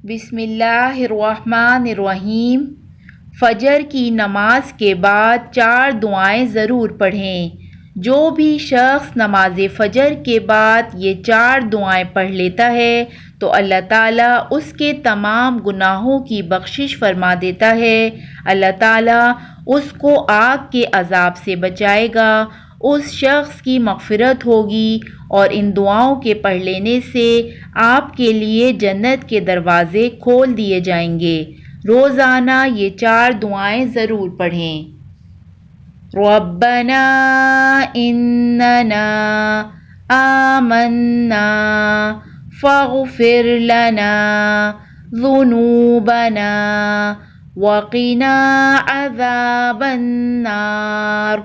بسم اللہ الرحمن الرحیم۔ فجر کی نماز کے بعد 4 دعائیں ضرور پڑھیں۔ جو بھی شخص نماز فجر کے بعد یہ 4 دعائیں پڑھ لیتا ہے تو اللہ تعالیٰ اس کے تمام گناہوں کی بخشش فرما دیتا ہے۔ اللہ تعالیٰ اس کو آگ کے عذاب سے بچائے گا، اس شخص کی مغفرت ہوگی، اور ان دعاؤں کے پڑھ لینے سے آپ کے لیے جنت کے دروازے کھول دیے جائیں گے۔ روزانہ یہ 4 دعائیں ضرور پڑھیں۔ ربنا اننا آمنا فاغفر لنا ذنوبنا وقنا عذاب النار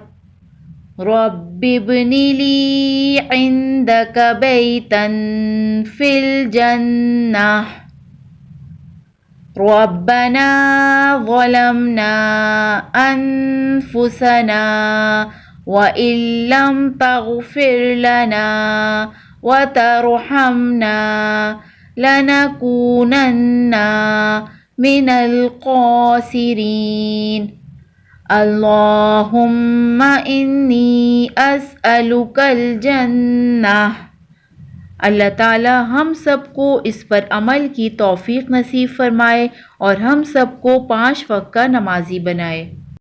رب ابن لي عندك بيتا في الجنة ربنا ظلمنا أنفسنا وإن لم تغفر لنا وترحمنا لنكونن من الخاسرين اللهم إني أسألك الجنة۔ اللہ تعالی ہم سب کو اس پر عمل کی توفیق نصیب فرمائے اور ہم سب کو 5 وقت کا نمازی بنائے۔